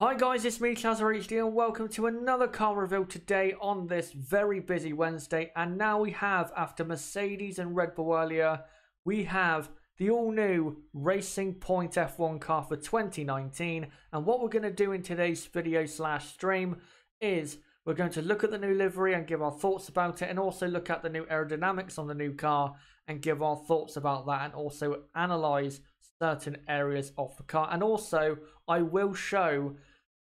Hi guys, it's me Chazza HD and welcome to another car review today on this very busy Wednesday. And now we have, after Mercedes and Red Bull earlier, we have the all-new Racing Point F1 car for 2019. And what we're going to do in today's video slash stream is we're going to look at the new livery and give our thoughts about it, and also look at the new aerodynamics on the new car and give our thoughts about that, and also analyze certain areas of the car. And also I will show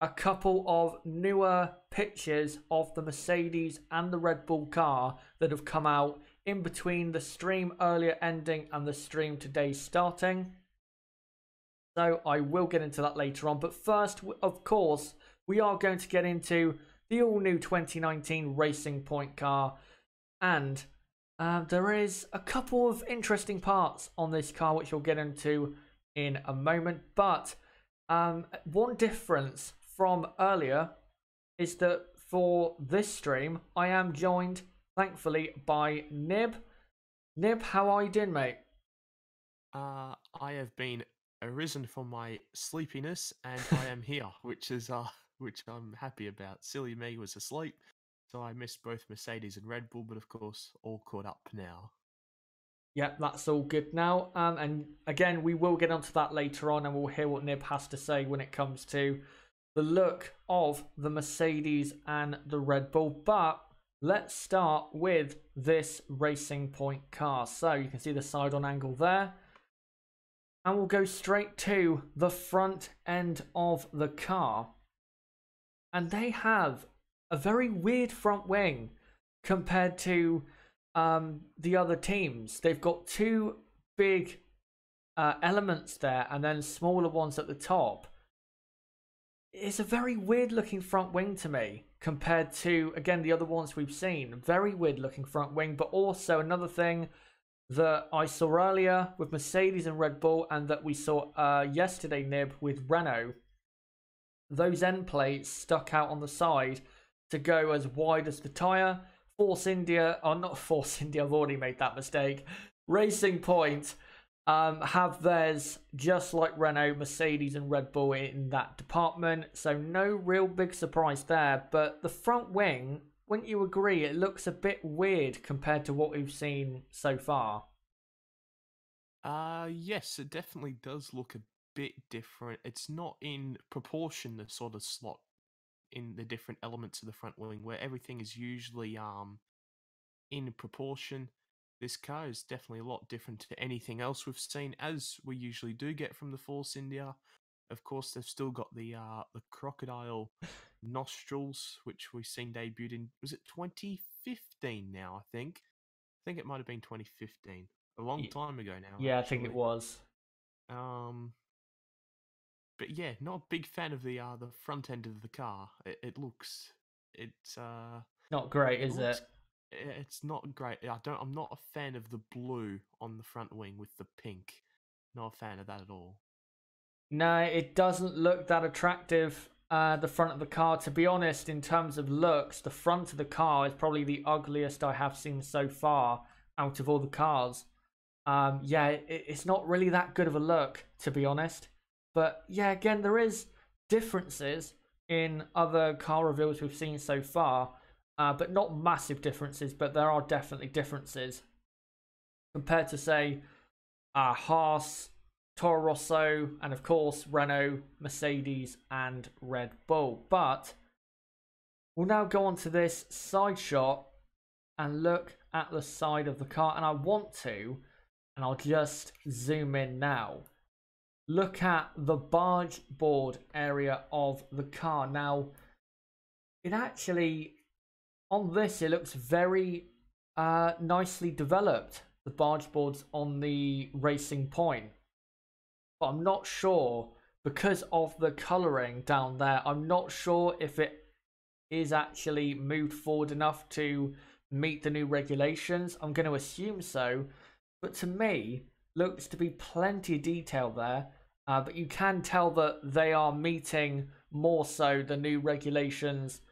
a couple of newer pictures of the Mercedes and the Red Bull car that have come out in between the stream earlier ending and the stream today starting. So I will get into that later on. But first, of course, we are going to get into the all-new 2019 Racing Point car. And there is a couple of interesting parts on this car, which we'll get into in a moment. But one difference from earlier is that for this stream, I am joined, thankfully, by Nib. Nib, how are you doing, mate? I have been arisen from my sleepiness and I am here, which I'm happy about. Silly me was asleep, so I missed both Mercedes and Red Bull, but of course, all caught up now. Yeah, that's all good now. And again, we will get onto that later on, and we'll hear what Nib has to say when it comes to the look of the Mercedes and the Red Bull. But let's start with this Racing Point car. So you can see the side-on angle there. And we'll go straight to the front end of the car. And they have a very weird front wing compared to the other teams. They've got two big elements there and then smaller ones at the top. It's a very weird looking front wing to me compared to, again, the other ones we've seen. Very weird looking front wing. But also another thing that I saw earlier with Mercedes and Red Bull, and that we saw yesterday, Nib, with Renault, those end plates stuck out on the side to go as wide as the tyre. Force India, or not Force India, I've already made that mistake. Racing Point have theirs just like Renault, Mercedes and Red Bull in that department. So no real big surprise there. But the front wing, wouldn't you agree, it looks a bit weird compared to what we've seen so far? Yes, it definitely does look a bit different. It's not in proportion the sort of slot in the different elements of the front wing, where everything is usually in proportion. This car is definitely a lot different to anything else we've seen, as we usually do get from the Force India. Of course, they've still got the crocodile nostrils, which we've seen debuted in, was it 2015 now, I think? I think it might have been 2015. A long time ago now, Yeah, I think it actually. was. Um, but yeah, not a big fan of the front end of the car. It looks, it's Not great, it is looks it? it's not great. I'm not a fan of the blue on the front wing with the pink. Not a fan of that at all. No, it doesn't look that attractive. The front of the car, to be honest, in terms of looks, the front of the car is probably the ugliest I have seen so far out of all the cars. Yeah, it's not really that good of a look, to be honest. But yeah, again, there is differences in other car reveals we've seen so far, but not massive differences. But there are definitely differences compared to, say, Haas, Toro Rosso, and of course Renault, Mercedes, and Red Bull. But we'll now go on to this side shot and look at the side of the car. And I want to, and I'll just zoom in now. Look at the barge board area of the car. Now, it actually, on this, it looks very nicely developed. The barge boards on the Racing Point. But I'm not sure, because of the colouring down there, I'm not sure if it is actually moved forward enough to meet the new regulations. I'm going to assume so. But to me, looks to be plenty of detail there. But you can tell that they are meeting more so the new regulations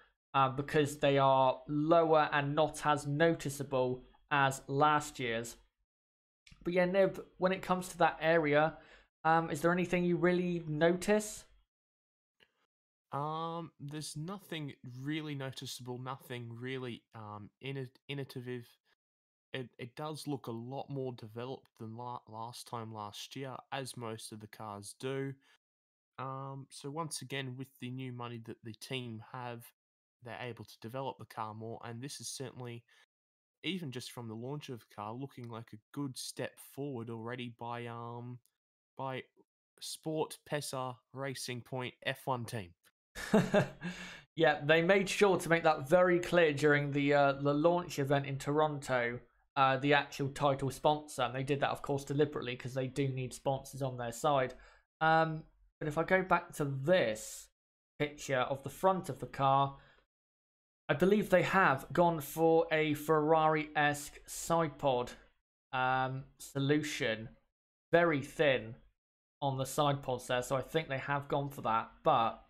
because they are lower and not as noticeable as last year's. But yeah, Nib, when it comes to that area, is there anything you really notice? There's nothing really noticeable, nothing really innovative. It does look a lot more developed than last year, as most of the cars do. So once again, with the new money that the team have, they're able to develop the car more, and this is certainly, even just from the launch of the car, looking like a good step forward already by Sport Pesa Racing Point F1 team. Yeah, they made sure to make that very clear during the launch event in Toronto. The actual title sponsor, and they did that, of course, deliberately because they do need sponsors on their side. But if I go back to this picture of the front of the car, I believe they have gone for a Ferrari-esque side pod solution, very thin on the side pods there. So I think they have gone for that, but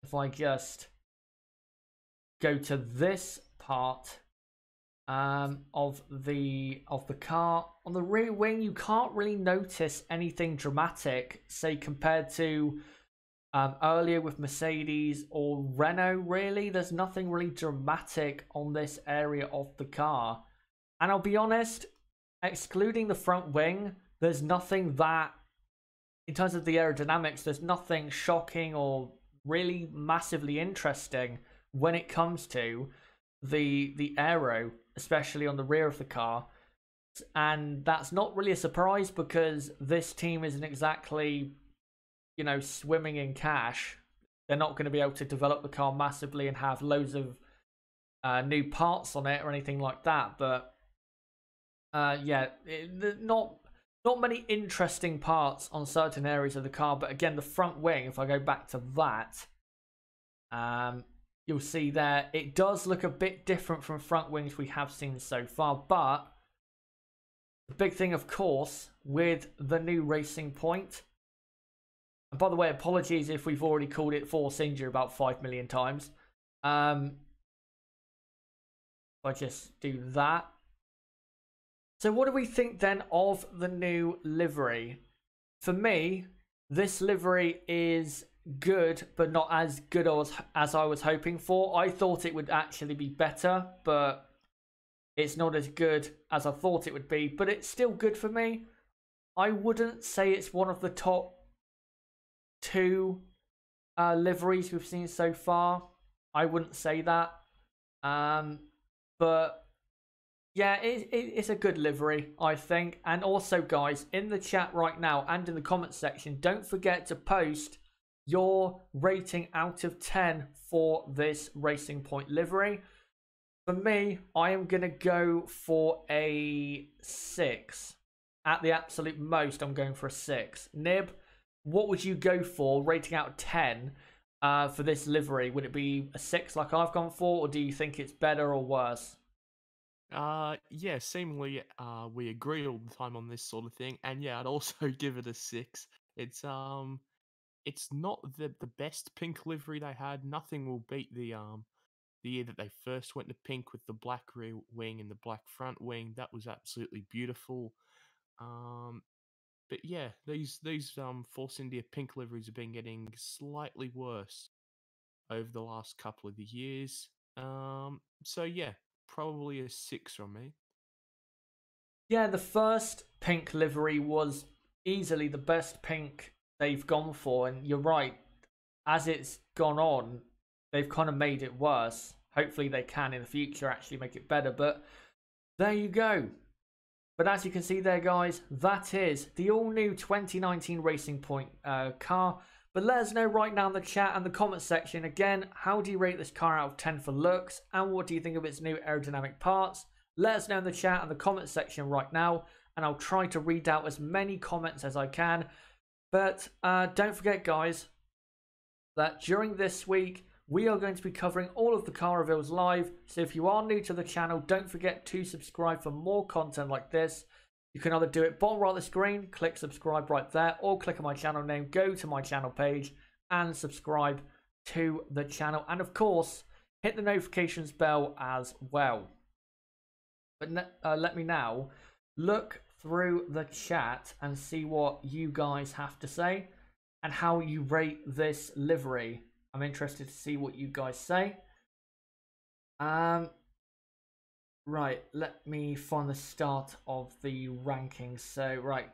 if I just go to this part of the car, on the rear wing, you can't really notice anything dramatic, say compared to earlier with Mercedes or Renault. Really, there's nothing really dramatic on this area of the car, and I'll be honest, excluding the front wing, there's nothing that, in terms of the aerodynamics, there's nothing shocking or really massively interesting when it comes to the aero, especially on the rear of the car. And that's not really a surprise because this team isn't exactly, you know, swimming in cash. They're not going to be able to develop the car massively and have loads of new parts on it or anything like that. But yeah, not many interesting parts on certain areas of the car. But again, the front wing, if I go back to that, you'll see there, it does look a bit different from front wings we have seen so far. But the big thing, of course, with the new Racing Point, and by the way, apologies if we've already called it Force Inida about 5 million times. If I just do that. So what do we think then of the new livery? For me, this livery is good, but not as good as I was hoping for. I thought it would actually be better, but it's not as good as I thought it would be. But it's still good for me. I wouldn't say it's one of the top 2 liveries we've seen so far. I wouldn't say that. But yeah, it's a good livery, I think. And also, guys, in the chat right now and in the comments section, don't forget to post your rating out of 10 for this Racing Point livery. For me, I am going to go for a 6. At the absolute most, I'm going for a 6. Nib, what would you go for, rating out of 10, for this livery? Would it be a 6 like I've gone for, or do you think it's better or worse? Yeah, seemingly, we agree all the time on this sort of thing, and yeah, I'd also give it a 6. It's not the best pink livery they had. Nothing will beat the year that they first went to pink with the black rear wing and the black front wing. That was absolutely beautiful. But yeah, these Force India pink liveries have been getting slightly worse over the last couple of years. So yeah, probably a 6 from me. Yeah, the first pink livery was easily the best pink they've gone for, and you're right, as it's gone on, they've kind of made it worse. Hopefully they can in the future actually make it better, but there you go. But as you can see there, guys, that is the all-new 2019 Racing Point car. But let us know right now in the chat and the comment section, again, how do you rate this car out of 10 for looks, and what do you think of its new aerodynamic parts? Let us know in the chat and the comment section right now, and I'll try to read out as many comments as I can. But don't forget, guys, that during this week, we are going to be covering all of the car reveals live. So if you are new to the channel, don't forget to subscribe for more content like this. You can either do it bottom right of the screen, click subscribe right there, or click on my channel name, go to my channel page, and subscribe to the channel. And of course, hit the notifications bell as well. But let me now look through the chat and see what you guys have to say and how you rate this livery. I'm interested to see what you guys say. Right, let me find the start of the rankings. So, right,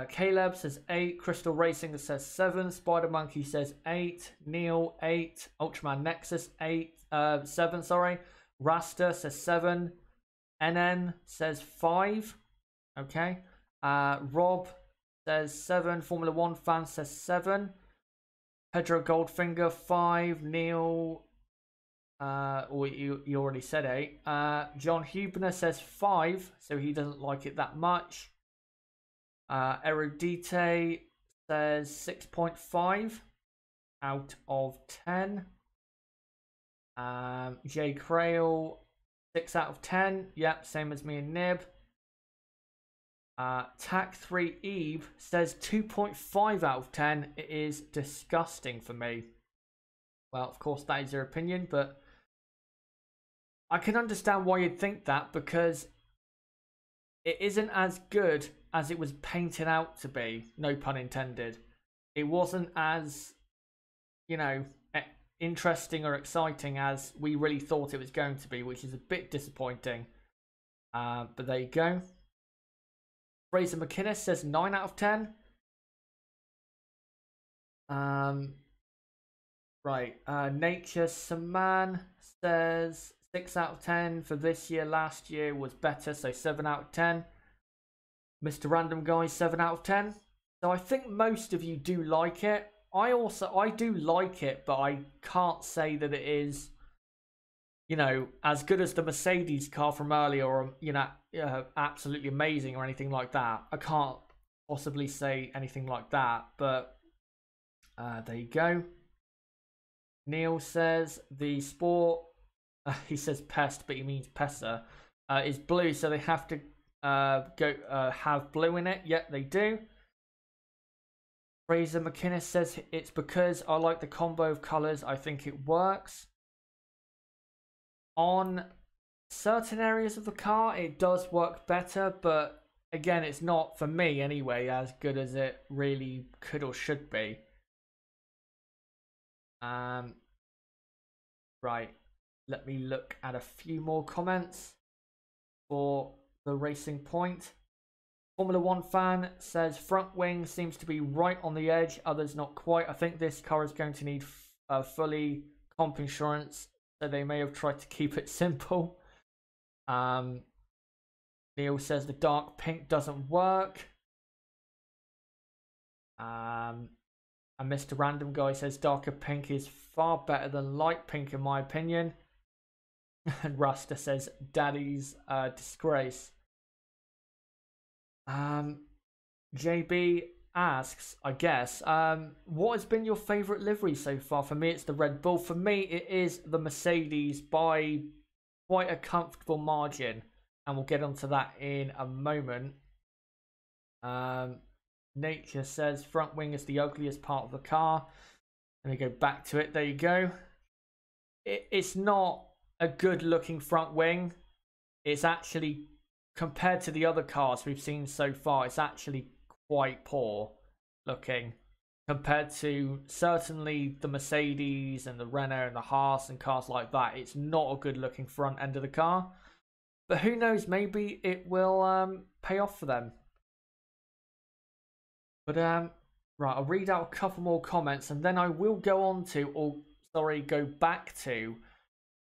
Caleb says 8, Crystal Racing says 7, Spider Monkey says 8, Neil 8, Ultraman Nexus 7, sorry, Rasta says 7, NN says 5, okay, Rob says 7, Formula 1 fan says 7, Pedro Goldfinger 5, Neil, you already said 8. John Huebner says 5, so he doesn't like it that much. Erudite says 6.5 out of 10. Jay Crail 6 out of 10. Yep, same as me and Nib. Tac3 Eve says 2.5 out of 10. It is disgusting for me. Well, of course, that is your opinion, but I can understand why you'd think that, because it isn't as good as it was painted out to be. No pun intended. It wasn't as, you know, interesting or exciting as we really thought it was going to be, which is a bit disappointing. But there you go. Fraser McInnes says 9 out of 10. Right. Nature Saman says 6 out of 10 for this year. Last year was better, so 7 out of 10. Mr. Random Guy 7 out of 10. So I think most of you do like it. I do like it, but I can't say that it is, you know, as good as the Mercedes car from earlier, or, you know, absolutely amazing or anything like that. I can't possibly say anything like that, but there you go. Neil says the sport, he says pest, but he means Pessa, is blue, so they have to have blue in it. Yep, they do. Fraser McInnes says it's because I like the combo of colours. I think it works. On certain areas of the car, it does work better, but again, it's not, for me anyway, as good as it really could or should be. Right, let me look at a few more comments for the Racing Point. Formula 1 fan says front wing seems to be right on the edge, others not quite. I think this car is going to need fully comp insurance, so they may have tried to keep it simple. Neil says the dark pink doesn't work. And Mr. Random Guy says darker pink is far better than light pink in my opinion. And Rasta says daddy's disgrace. JB asks, I guess, what has been your favourite livery so far? For me, it's the Red Bull. For me, it is the Mercedes by quite a comfortable margin. And we'll get onto that in a moment. Nature says front wing is the ugliest part of the car. Let me go back to it. There you go. It's not a good looking front wing. It's actually, compared to the other cars we've seen so far, it's actually quite poor looking compared to certainly the Mercedes and the Renault and the Haas and cars like that. It's not a good looking front end of the car, but who knows, maybe it will pay off for them. But right, I'll read out a couple more comments and then I will go on to, go back to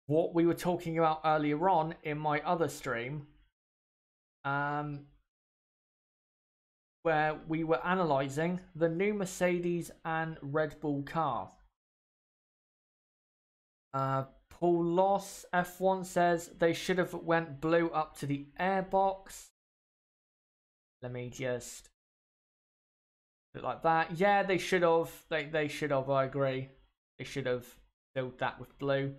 what we were talking about earlier on in my other stream, where we were analysing the new Mercedes and Red Bull car. Paul Loss F1 says they should have went blue up to the airbox. Let me just do it like that. Yeah, they should have. They should have. I agree. They should have filled that with blue.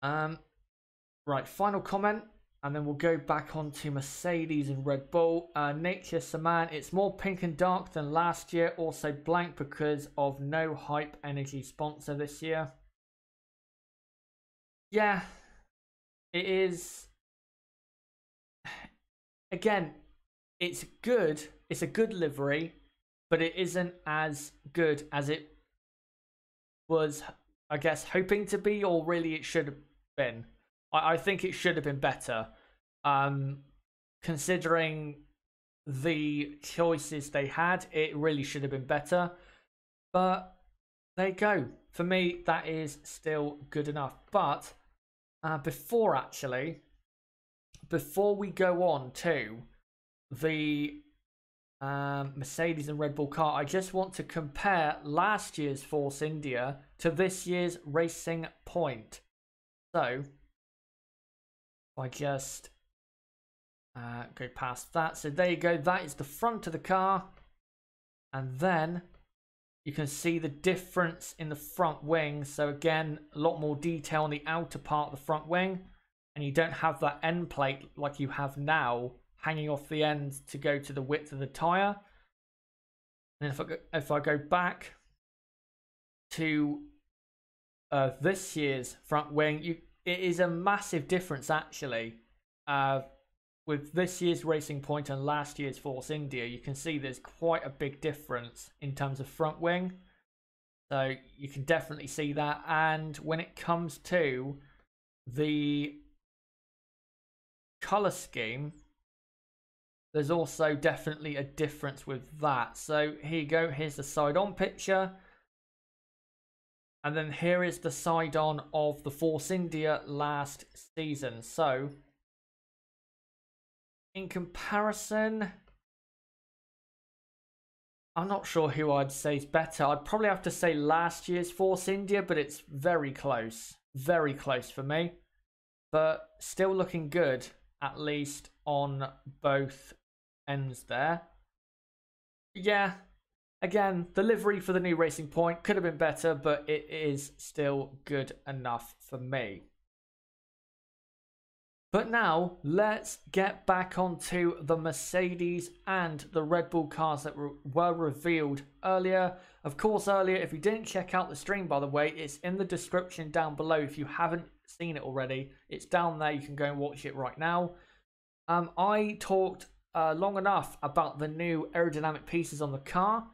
Right, final comment, and then we'll go back on to Mercedes and Red Bull. Nature Saman, it's more pink and dark than last year. Also blank because of no Hype Energy sponsor this year. Yeah, it is. Again, it's good. It's a good livery, but it isn't as good as it was, I guess, hoping to be, or really it should have been. I think it should have been better, um, considering the choices they had. It really should have been better, but there you go. For me, that is still good enough. But before we go on to the Mercedes and Red Bull car, I just want to compare last year's Force India to this year's Racing Point. So, if I just go past that. So there you go. That is the front of the car. And then you can see the difference in the front wing. So again, a lot more detail on the outer part of the front wing. And you don't have that end plate like you have now hanging off the end to go to the width of the tyre. And if I go back to this year's front wing, it is a massive difference actually. With this year's Racing Point and last year's Force India, you can see there's quite a big difference in terms of front wing. So you can definitely see that. And when it comes to the color scheme, there's also definitely a difference with that. So here you go. Here's the side-on picture. And then here is the side-on of the Force India last season. So in comparison, I'm not sure who I'd say is better. I'd probably have to say last year's Force India, but it's very close. Very close for me. But still looking good, at least on both ends there. Yeah, again, the livery for the new Racing Point could have been better, but it is still good enough for me. But now, let's get back onto the Mercedes and the Red Bull cars that were revealed earlier. Of course, earlier, if you didn't check out the stream, by the way, it's in the description down below. If you haven't seen it already, it's down there. You can go and watch it right now. I talked long enough about the new aerodynamic pieces on the car.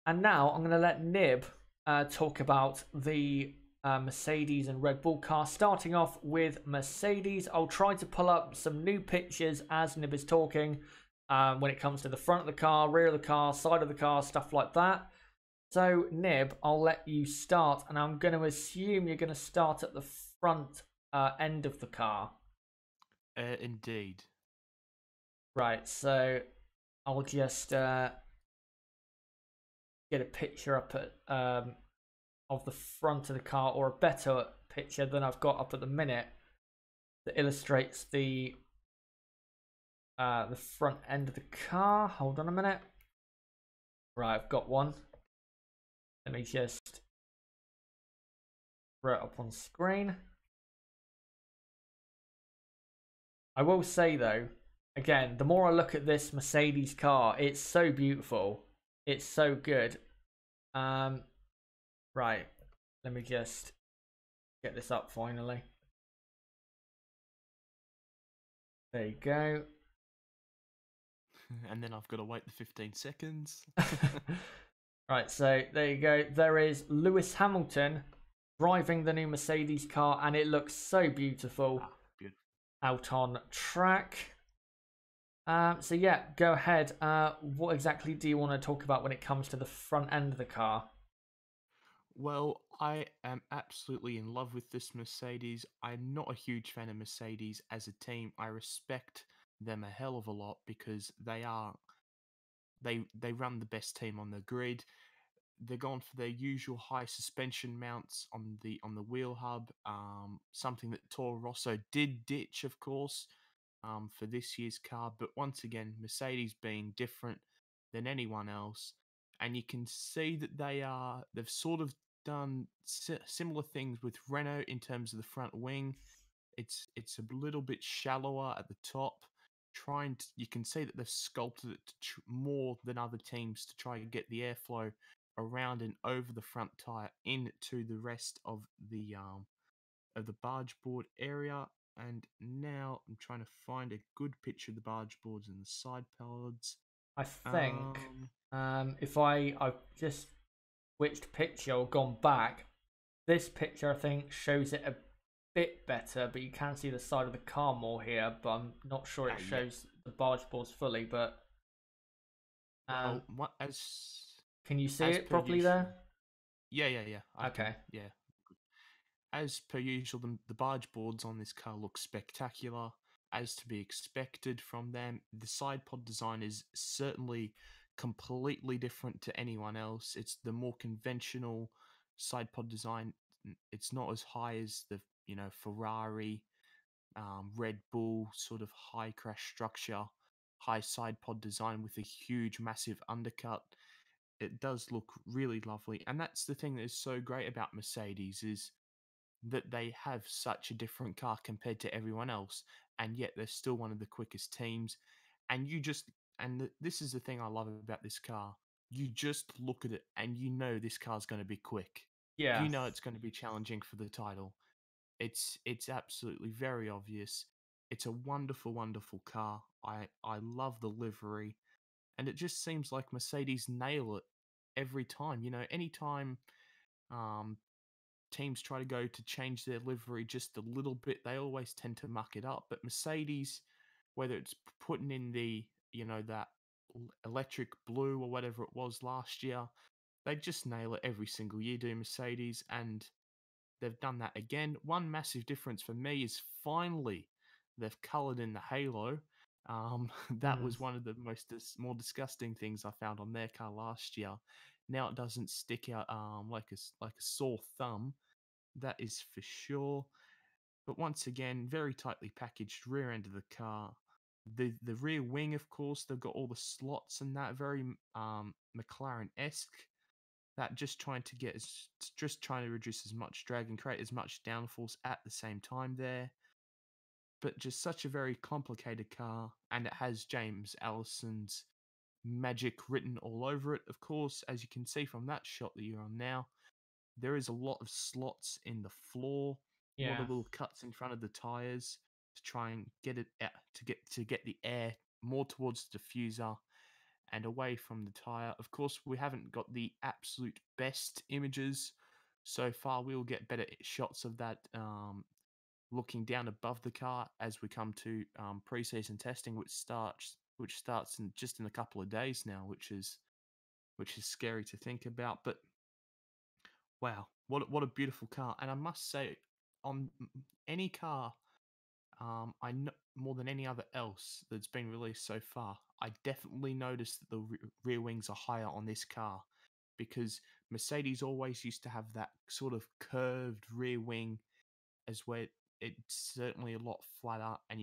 And now I'm going to let Nib talk about the Mercedes and Red Bull car. Starting off with Mercedes, I'll try to pull up some new pictures as Nib is talking when it comes to the front of the car, rear of the car, side of the car, stuff like that. So Nib, I'll let you start, and I'm going to assume you're going to start at the front end of the car. Indeed. Right, so I'll just get a picture up at of the front of the car, or a better picture than I've got up at the minute that illustrates the front end of the car. Hold on a minute. Right, I've got one. Let me just throw it up on screen. I will say though, again, the more I look at this Mercedes car, it's so beautiful. It's so good. Right, let me just get this up finally. There you go. And then I've got to wait the 15 seconds. Right, so there you go. There is Lewis Hamilton driving the new Mercedes car, and it looks so beautiful, Beautiful. out on track. So yeah, go ahead. What exactly do you want to talk about when it comes to the front end of the car? Well, I am absolutely in love with this Mercedes. I'm not a huge fan of Mercedes as a team. I respect them a hell of a lot because they run the best team on the grid. They're gone for their usual high suspension mounts on the wheel hub. Something that Toro Rosso did ditch, of course, for this year's car. But once again, Mercedes being different than anyone else, and you can see that they've sort of done similar things with Renault in terms of the front wing. It's a little bit shallower at the top. You can see that they've sculpted it more than other teams to try and get the airflow around and over the front tire into the rest of the barge board area. And now I'm trying to find a good picture of the barge boards and the side pods. I think if I've just switched picture or gone back. This picture, I think, shows it a bit better, but you can see the side of the car more here, but I'm not sure it Yeah. shows the barge boards fully, but Well, um, what as can you see as it per properly usual. there? Yeah. I can. Okay. Yeah. As per usual, the barge boards on this car look spectacular, as to be expected from them. The side pod design is certainly completely different to anyone else. It's the more conventional side pod design. It's not as high as the Ferrari, Red Bull sort of high crash structure, high side pod design with a huge, massive undercut. It does look really lovely, and that's the thing that is so great about Mercedes is that they have such a different car compared to everyone else, and yet they're still one of the quickest teams. And you just this is the thing I love about this car. You just look at it and you know this car's going to be quick. Yeah. You know it's going to be challenging for the title. It's absolutely very obvious. It's a wonderful, wonderful car. I love the livery, and it just seems like Mercedes nail it every time. Anytime um, teams try to go to change their livery just a little bit, they always tend to muck it up. But Mercedes, whether it's putting in that electric blue or whatever it was last year, they just nail it every single year, do Mercedes, and they've done that again. One massive difference for me is finally they've coloured in the halo. That Mm. was one of the more disgusting things I found on their car last year. Now it doesn't stick out like a sore thumb, that is for sure. But once again, very tightly packaged rear end of the car. The rear wing, of course, they've got all the slots and that very McLaren-esque. That just trying to reduce as much drag and create as much downforce at the same time there. But just such a very complicated car, and it has James Allison's magic written all over it. Of course, as you can see from that shot that you're on now, there is a lot of slots in the floor, a lot Yeah. of little cuts in front of the tires to try and get it to get the air more towards the diffuser and away from the tire. Of course, we haven't got the absolute best images so far. We'll get better shots of that looking down above the car as we come to preseason testing, which starts in a couple of days now, which is scary to think about. But wow, what a beautiful car! And I must say, on any car, I know more than any other else that's been released so far, I definitely noticed that the rear wings are higher on this car because Mercedes always used to have that sort of curved rear wing, as where it's certainly a lot flatter, and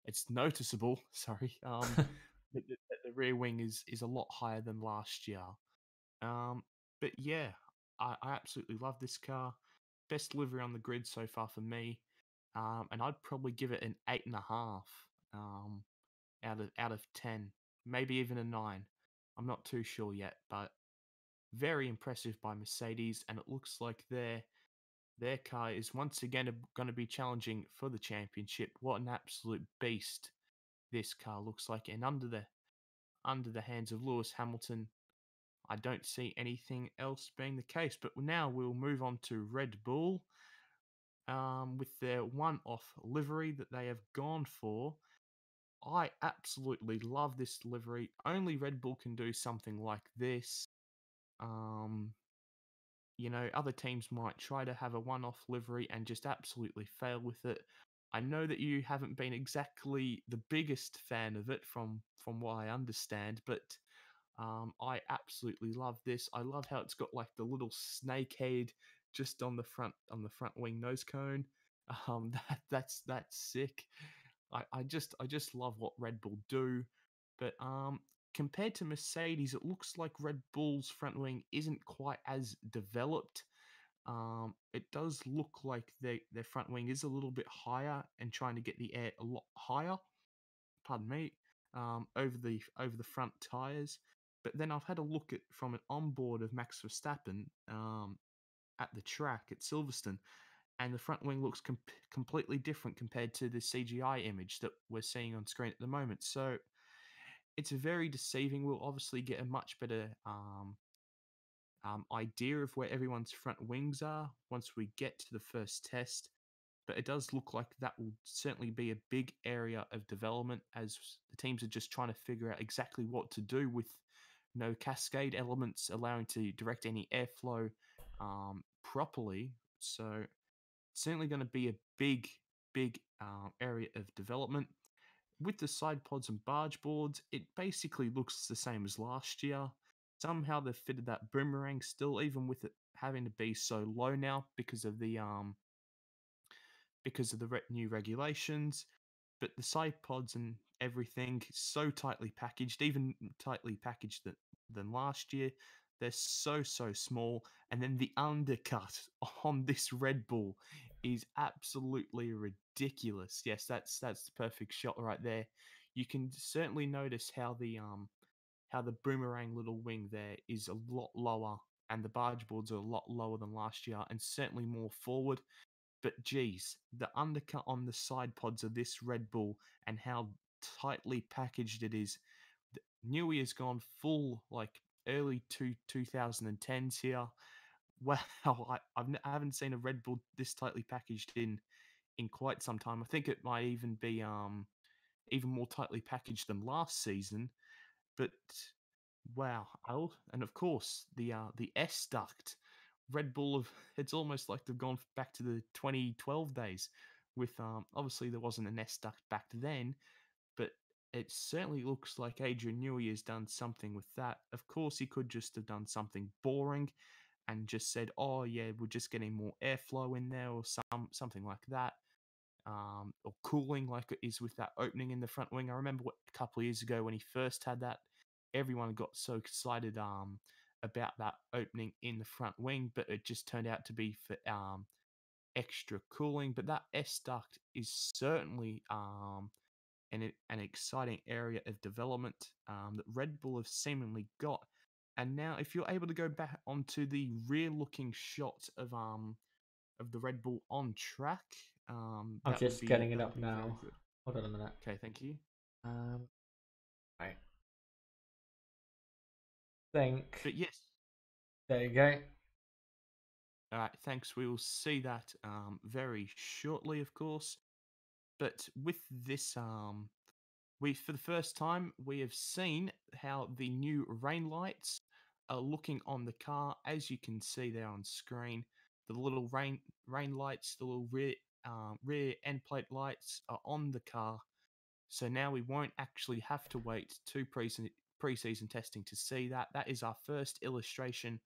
it's noticeable. Sorry, that the rear wing is a lot higher than last year. Um, but yeah, I absolutely love this car. Best livery on the grid so far for me. And I'd probably give it an 8.5 out of 10, maybe even a 9. I'm not too sure yet, but very impressive by Mercedes, and it looks like their car is once again going to be challenging for the championship. What an absolute beast this car looks like, and under the hands of Lewis Hamilton, I don't see anything else being the case. But now we'll move on to Red Bull with their one-off livery that they have gone for. I absolutely love this livery. Only Red Bull can do something like this. Um, other teams might try to have a one-off livery and just absolutely fail with it. I know that you haven't been exactly the biggest fan of it from what I understand, but I absolutely love this. I love how it's got like the little snake head just on the front wing nose cone. That's sick. I just love what Red Bull do. But compared to Mercedes, it looks like Red Bull's front wing isn't quite as developed. It does look like their front wing is a little bit higher and trying to get the air a lot higher, pardon me, over the front tires. But then I've had a look at from an onboard of Max Verstappen at the track at Silverstone, and the front wing looks completely different compared to the CGI image that we're seeing on screen at the moment. So it's very deceiving. We'll obviously get a much better idea of where everyone's front wings are once we get to the first test. But it does look like that will certainly be a big area of development as the teams are just trying to figure out exactly what to do with no cascade elements allowing to direct any airflow properly. So it's certainly going to be a big area of development. With the side pods and barge boards, it basically looks the same as last year. Somehow they've fitted that boomerang still, even with it having to be so low now because of the new regulations. But the side pods and everything so tightly packaged, even tightly packaged than last year. They're so small, and then the undercut on this Red Bull is absolutely ridiculous. Yes, that's the perfect shot right there. You can certainly notice how the boomerang little wing there is a lot lower, and the barge boards are a lot lower than last year, and certainly more forward. But geez, the undercut on the side pods of this Red Bull and how tightly packaged it is. Newey has gone full like early 2010s here. Wow, I haven't seen a Red Bull this tightly packaged in quite some time. I think it might even be even more tightly packaged than last season. But wow, and of course the S duct Red Bull of it's almost like they've gone back to the 2012 days. With obviously there wasn't an S duct back then, but it certainly looks like Adrian Newey has done something with that. Of course, he could just have done something boring and just said, "Oh yeah, we're just getting more airflow in there," or something like that, or cooling like it is with that opening in the front wing. I remember a couple of years ago when he first had that, everyone got so excited about that opening in the front wing, but it just turned out to be for extra cooling. But that S duct is certainly an exciting area of development that Red Bull have seemingly got. And now, if you're able to go back onto the rear-looking shot of the Red Bull on track, I'm just getting it that would up be very now. good. Hold on a minute. Okay, thank you. Right. Think. But yes, There you go. all right, thanks. We will see that very shortly, of course. But with this, we for the first time we have seen how the new rain lights are looking on the car. As you can see there on screen, the little rain lights, the little rear end plate lights are on the car. So now we won't actually have to wait to pre-season testing to see that. That is our first illustration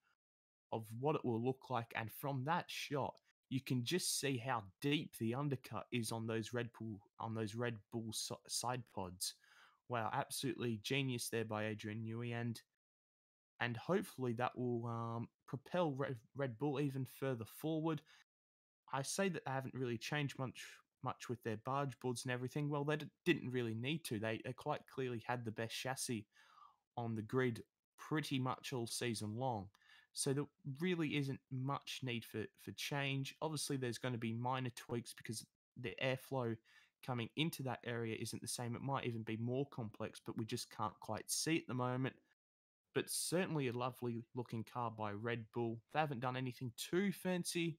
of what it will look like. And from that shot, you can just see how deep the undercut is on those Red Bull side pods. Wow, absolutely genius there by Adrian Newey, and hopefully that will propel Red Bull even further forward. I say that they haven't really changed much with their barge boards and everything. Well, they didn't really need to. They quite clearly had the best chassis on the grid pretty much all season long. So there really isn't much need for change. Obviously, there's going to be minor tweaks because the airflow coming into that area isn't the same. It might even be more complex, but we just can't quite see at the moment. But certainly a lovely looking car by Red Bull. They haven't done anything too fancy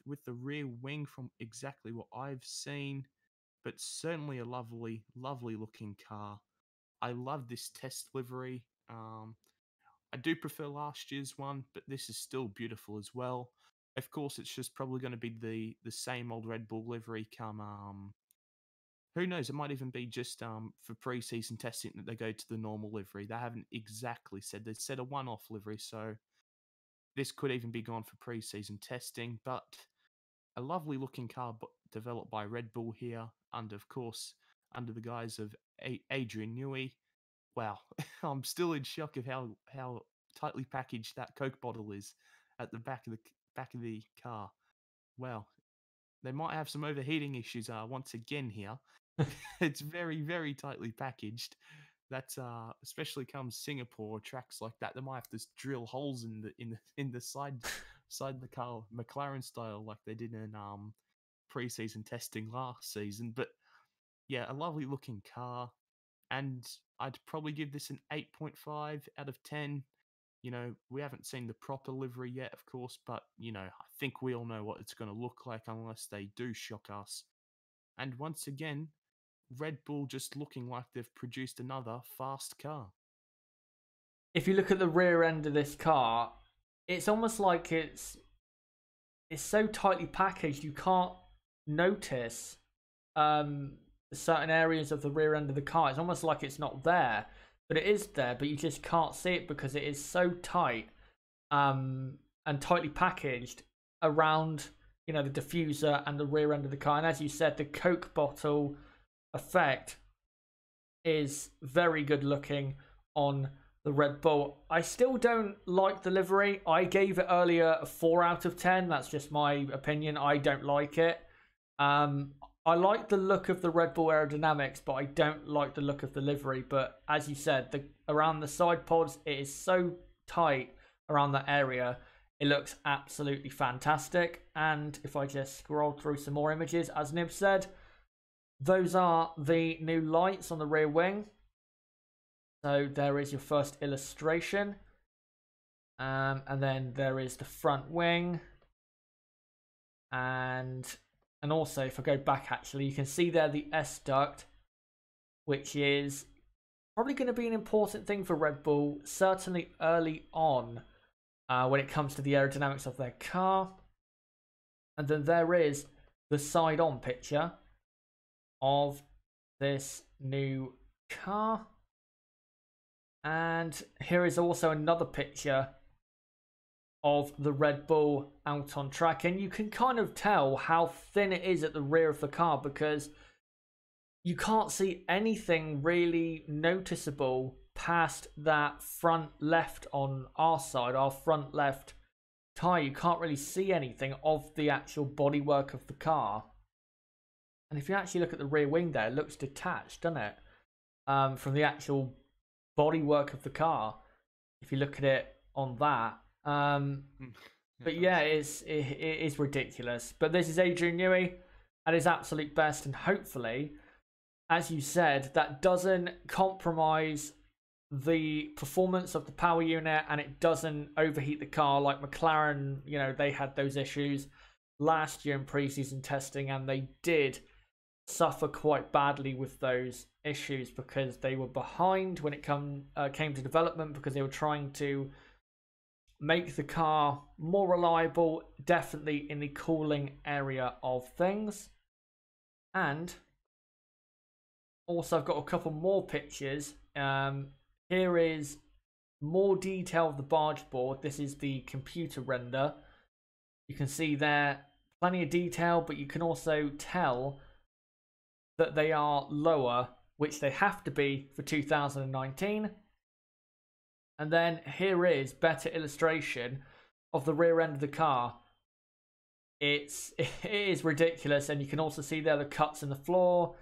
with the rear wing from exactly what I've seen, but certainly a lovely looking car. I love this test livery. I do prefer last year's one, but this is still beautiful as well. Of course, it's just probably going to be the same old Red Bull livery come who knows, it might even be just for pre-season testing that they go to the normal livery. They haven't exactly said. They said a one-off livery, so this could even be gone for pre-season testing, but a lovely looking car developed by Red Bull here, and of course, under the guise of Adrian Newey. Wow, I'm still in shock of how tightly packaged that Coke bottle is at the back of the car. Wow, they might have some overheating issues once again here. It's very tightly packaged. That's especially comes Singapore tracks like that. They might have to drill holes in the side of the car, McLaren style, like they did in pre-season testing last season. But yeah, a lovely looking car. and I'd probably give this an 8.5 out of 10. We haven't seen the proper livery yet, of course, but, I think we all know what it's going to look like unless they do shock us. And once again, Red Bull just looking like they've produced another fast car. If you look at the rear end of this car, it's almost like it's so tightly packaged you can't notice certain areas of the rear end of the car. It's almost like it's not there, but it is there, but you just can't see it because it is so tight and tightly packaged around, the diffuser and the rear end of the car. And as you said, the Coke bottle effect is very good looking on the Red Bull. I still don't like the livery. I gave it earlier a 4 out of 10. That's just my opinion. I don't like it. I like the look of the Red Bull aerodynamics, but I don't like the look of the livery. But as you said, around the side pods, it is so tight around that area. It looks absolutely fantastic. And if I just scroll through some more images, as Nib said, those are the new lights on the rear wing. So there is your first illustration. And then there is the front wing. And also, if I go back, actually, you can see there the S-duct, which is probably going to be an important thing for Red Bull, certainly early on when it comes to the aerodynamics of their car. And then there is the side-on picture of this new car. And here is also another picture of the Red Bull out on track, and you can kind of tell how thin it is at the rear of the car because you can't see anything really noticeable past that front left on our side, our front left tyre. You can't really see anything of the actual bodywork of the car. And if you actually look at the rear wing there, it looks detached, doesn't it? From the actual bodywork of the car, if you look at it on that. But yeah, it is ridiculous. But this is Adrian Newey at his absolute best, and hopefully, as you said, that doesn't compromise the performance of the power unit and it doesn't overheat the car like McLaren. They had those issues last year in pre-season testing, and they did suffer quite badly with those issues because they were behind when it came to development, because they were trying to make the car more reliable, definitely in the cooling area of things. And also, I've got a couple more pictures. Here is more detail of the barge board. This is the computer render. You can see there plenty of detail, but you can also tell that they are lower, which they have to be for 2019. And then here is better illustration of the rear end of the car. It is ridiculous, and you can also see there the cuts in the floor.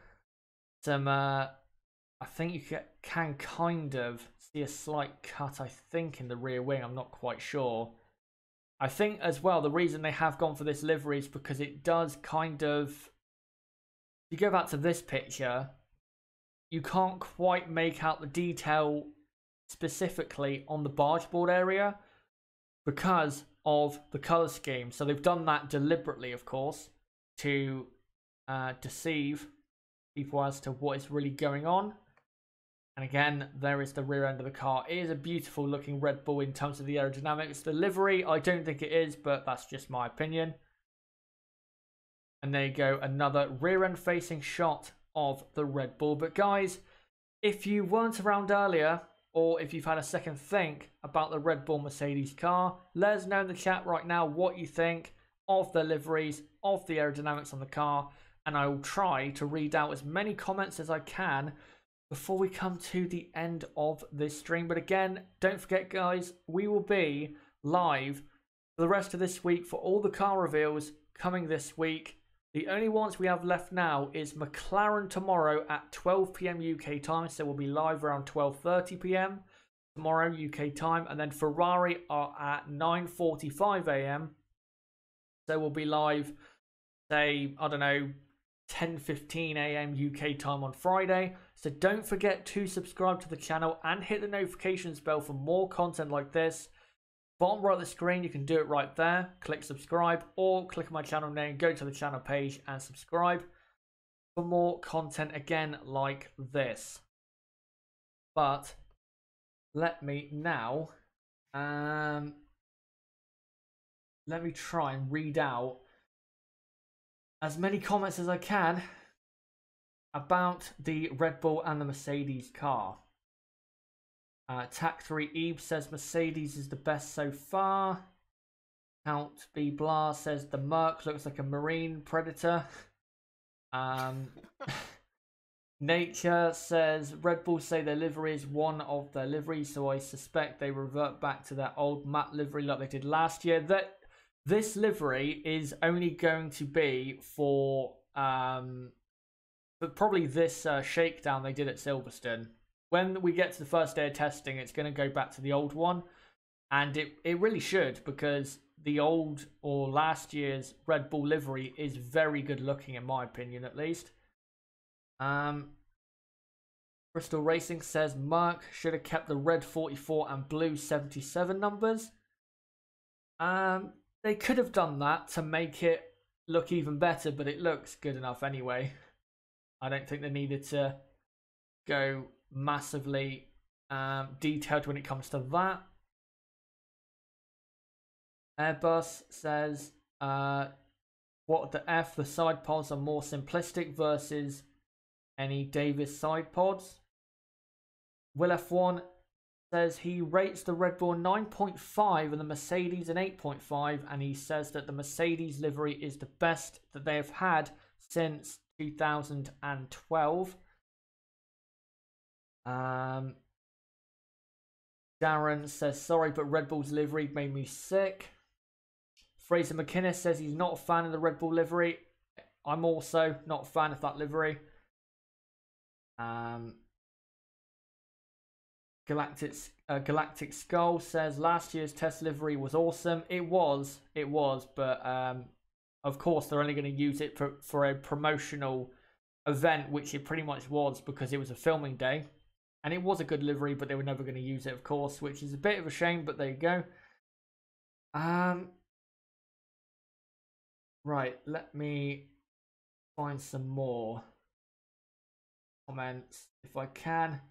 Some, I think you can kind of see a slight cut, I think, in the rear wing. I'm not quite sure. I think as well, the reason they have gone for this livery is because it does kind of, if you go back to this picture, you can't quite make out the detail specifically on the barge board area because of the color scheme. So they've done that deliberately, of course, to deceive people as to what is really going on. And again, there is the rear end of the car. It is a beautiful looking Red Bull in terms of the aerodynamics. The livery, I don't think it is, but that's just my opinion. And there you go, another rear end facing shot of the Red Bull. But guys, if you weren't around earlier, or if you've had a second think about the Red Bull Mercedes car, let us know in the chat right now what you think of the liveries, of the aerodynamics on the car, and I will try to read out as many comments as I can before we come to the end of this stream. But again, don't forget guys, we will be live for the rest of this week for all the car reveals coming this week. The only ones we have left now is McLaren tomorrow at 12 PM UK time, so we'll be live around 12:30 PM tomorrow UK time, and then Ferrari are at 9:45 AM, so we'll be live, say, I don't know, 10:15 a.m. UK time on Friday. So don't forget to subscribe to the channel and hit the notifications bell for more content like this. Bottom right of the screen, you can do it right there. Click subscribe or click on my channel name, go to the channel page and subscribe for more content again like this. But let me now, let me try and read out as many comments as I can about the Red Bull and the Mercedes car. Tac3 Ebe says Mercedes is the best so far. Count B Blah says the Merc looks like a marine predator. Nature says Red Bull say their livery is one of their liveries, so I suspect they revert back to their old matte livery like they did last year. That this livery is only going to be for but probably this shakedown they did at Silverstone. When we get to the first day of testing, it's going to go back to the old one, and it really should, because the old or last year's Red Bull livery is very good looking in my opinion, at least. Bristol Racing says Merc should have kept the red 44 and blue 77 numbers. They could have done that to make it look even better, but it looks good enough anyway. I don't think they needed to go massively detailed when it comes to that. Airbus says, what the F, the side pods are more simplistic versus any Davis side pods. Will F1 says he rates the Red Bull 9.5 and the Mercedes an 8.5, and he says that the Mercedes livery is the best that they have had since 2012. Darren says, sorry, but Red Bull's livery made me sick. Fraser McInnes says he's not a fan of the Red Bull livery. I'm also not a fan of that livery. Galactic Skull says last year's test livery was awesome. It was, but of course they're only going to use it for a promotional event, which it pretty much was, because it was a filming day. And it was a good livery, but they were never going to use it, of course, which is a bit of a shame, but there you go. Right, let me find some more comments if I can.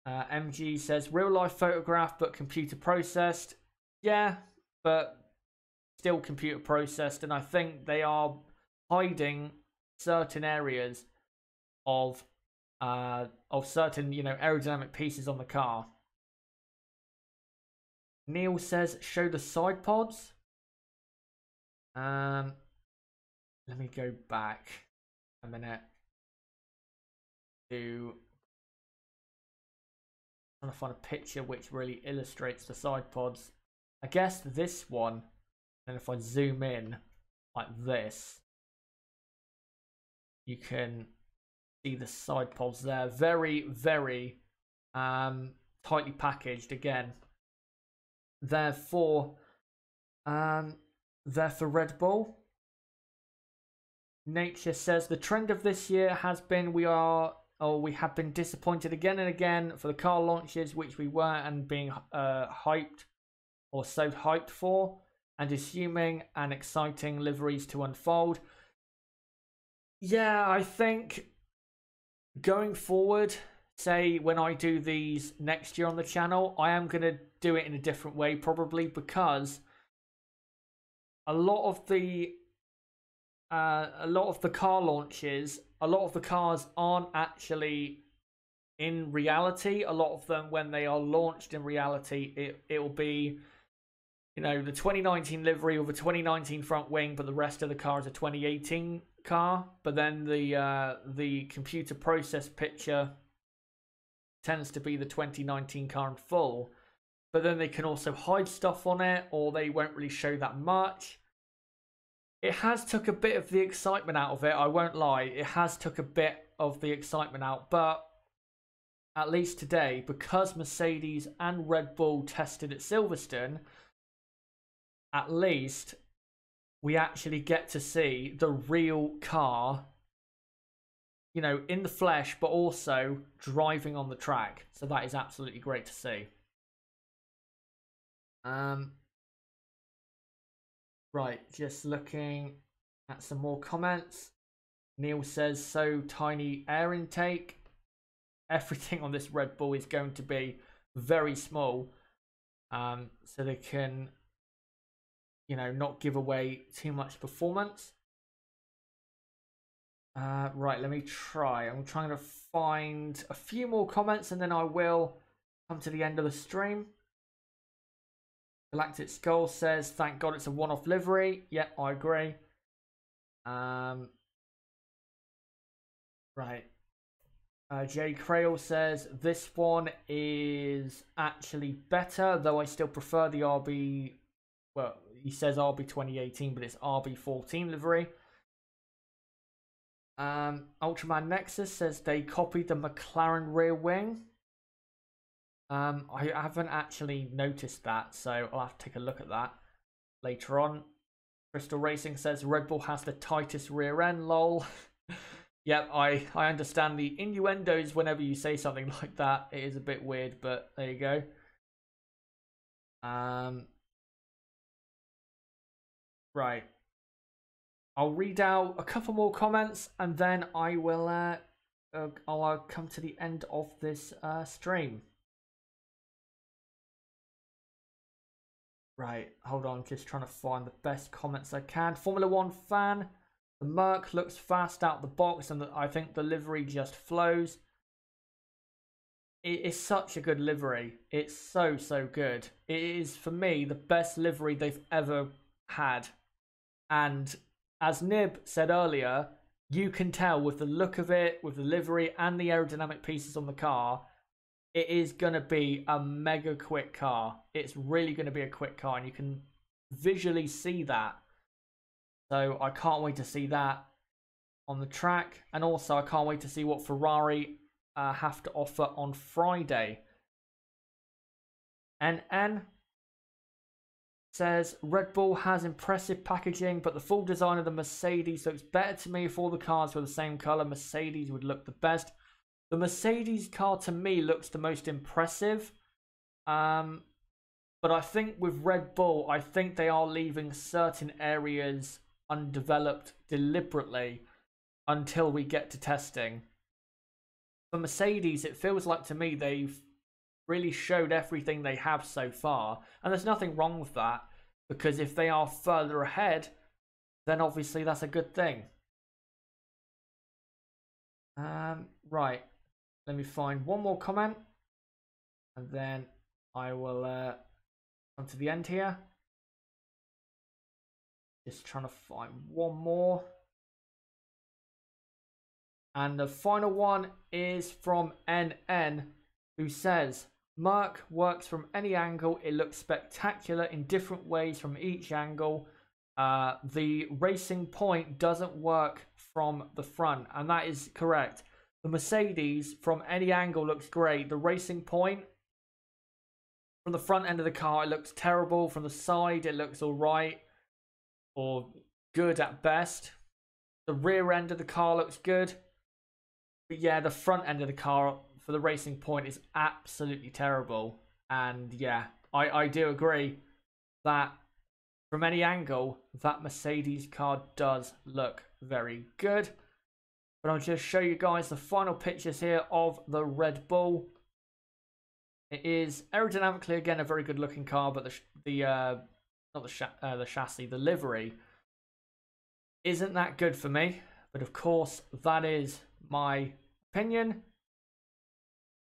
MG says real life photograph but computer processed. Yeah, but still computer processed, and I think they are hiding certain areas of certain, aerodynamic pieces on the car. Neil says show the side pods. Let me go back a minute to trying to find a picture which really illustrates the side pods. I guess this one, and if I zoom in like this, you can see the side pods there. Very, very tightly packaged. Again, they're for Red Bull. Nature says the trend of this year has been we have been disappointed again and again for the car launches which we weren't being hyped or so hyped for, and assuming and exciting liveries to unfold. Yeah, I think going forward, say when I do these next year on the channel, I am going to do it in a different way, probably, because a lot of the car launches, a lot of the cars aren't actually in reality. A lot of them, when they are launched in reality, it'll be, the 2019 livery or the 2019 front wing, but the rest of the car is a 2018 car. But then the computer process picture tends to be the 2019 car in full. But then they can also hide stuff on it, or they won't really show that much. It has took a bit of the excitement out of it, I won't lie. It has took a bit of the excitement out, but at least today, because Mercedes and Red Bull tested at Silverstone, at least we actually get to see the real car, you know, in the flesh, but also driving on the track. So that is absolutely great to see. Right, just looking at some more comments. Neil says, so tiny air intake. Everything on this Red Bull is going to be very small. So they can, you know, not give away too much performance. Right, let me try. I'm trying to find a few more comments and then I will come to the end of the stream. Galactic Skull says, thank God it's a one-off livery. Yep, I agree. Right. Jay Crail says, this one is actually better, though I still prefer the RB, well, he says RB 2018, but it's RB 14 livery. Ultraman Nexus says they copied the McLaren rear wing. I haven't actually noticed that, so I'll have to take a look at that later on. Crystal Racing says Red Bull has the tightest rear end, lol. Yep, I understand the innuendos whenever you say something like that. It is a bit weird, but there you go. Right. I'll read out a couple more comments and then I will I'll come to the end of this stream. Right, hold on, just trying to find the best comments I can. Formula One fan, the Merc looks fast out the box and I think the livery just flows. It is such a good livery. It's so good. It is, for me, the best livery they've ever had. And as Nib said earlier, you can tell with the look of it, with the livery and the aerodynamic pieces on the car, it is going to be a mega quick car. It's really going to be a quick car, and you can visually see that. So I can't wait to see that on the track. And also, I can't wait to see what Ferrari have to offer on Friday. NN says, Red Bull has impressive packaging, but the full design of the Mercedes looks better to me. If all the cars were the same colour, Mercedes would look the best. The Mercedes car to me looks the most impressive. But I think with Red Bull, I think they are leaving certain areas undeveloped deliberately until we get to testing. For Mercedes, it feels like to me they've really showed everything they have so far. And there's nothing wrong with that, because if they are further ahead, then obviously that's a good thing. Right. Let me find one more comment. And then I will come to the end here. Just trying to find one more. And the final one is from NN, who says, Merc works from any angle. It looks spectacular in different ways from each angle. The Racing Point doesn't work from the front, and that is correct. The Mercedes from any angle looks great. The Racing Point from the front end of the car, it looks terrible. From the side, it looks all right, or good at best. The rear end of the car looks good. But yeah, the front end of the car for the Racing Point is absolutely terrible. And yeah, I do agree that from any angle, that Mercedes car does look very good. But I'll just show you guys the final pictures here of the Red Bull. It is aerodynamically, again, a very good looking car, but the chassis, the livery isn't that good for me. But of course, that is my opinion.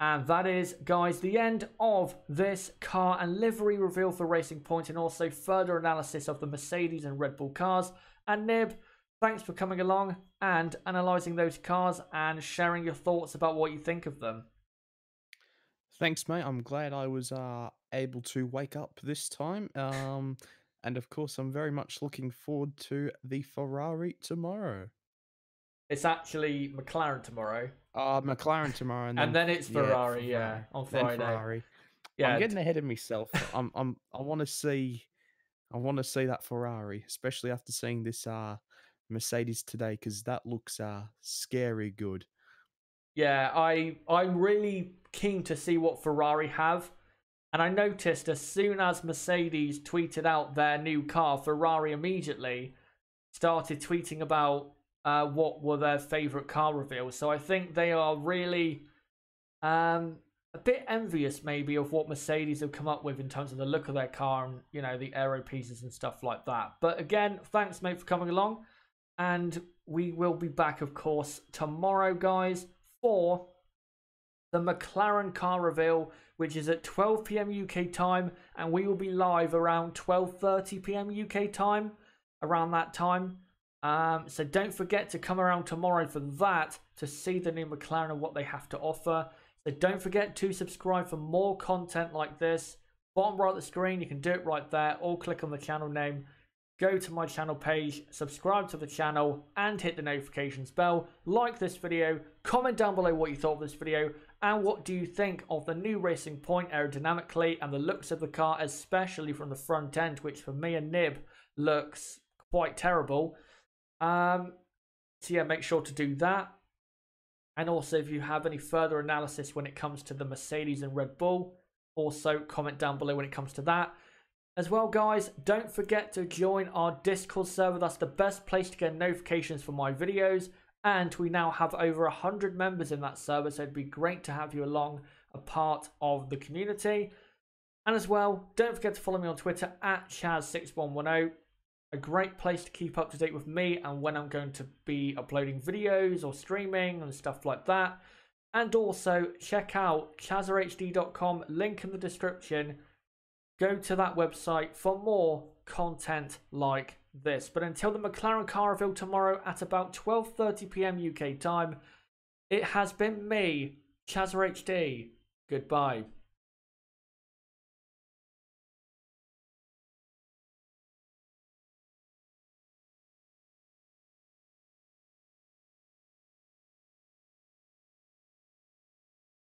And that is, guys, the end of this car and livery reveal for Racing Point, and also further analysis of the Mercedes and Red Bull cars. And Nib, thanks for coming along and analysing those cars and sharing your thoughts about what you think of them. Thanks, mate. I'm glad I was able to wake up this time. And of course, I'm very much looking forward to the Ferrari tomorrow. It's actually McLaren tomorrow. McLaren tomorrow, and then it's Ferrari, yeah, on Friday. Then Ferrari. Yeah, I'm getting ahead of myself. I want to see I want to see that Ferrari, especially after seeing this Mercedes today, because that looks scary good. Yeah, I'm really keen to see what Ferrari have. And I noticed as soon as Mercedes tweeted out their new car, Ferrari immediately started tweeting about what were their favorite car reveals. So I think they are really a bit envious maybe of what Mercedes have come up with in terms of the look of their car and, you know, the aero pieces and stuff like that. But again, thanks mate for coming along, and we will be back of course tomorrow, guys, for the McLaren car reveal, which is at 12 p.m. UK time, and we will be live around 12:30 p.m. UK time, around that time. So don't forget to come around tomorrow for that, to see the new McLaren and what they have to offer. So don't forget to subscribe for more content like this. Bottom right of the screen, you can do it right there, or click on the channel name. Go to my channel page, subscribe to the channel, and hit the notifications bell. Like this video, comment down below what you thought of this video, and what do you think of the new Racing Point aerodynamically and the looks of the car, especially from the front end, which for me and Nib looks quite terrible. So yeah, make sure to do that. And also, if you have any further analysis when it comes to the Mercedes and Red Bull, also comment down below when it comes to that. As well, guys, don't forget to join our Discord server. That's the best place to get notifications for my videos. And we now have over 100 members in that server, so it'd be great to have you along, a part of the community. And as well, don't forget to follow me on Twitter at Chaz6110. A great place to keep up to date with me and when I'm going to be uploading videos or streaming and stuff like that. And also check out chazerhd.com, link in the description. Go to that website for more content like this. But until the McLaren car reveal tomorrow at about 12:30 p.m. UK time, it has been me, ChazerHD. Goodbye.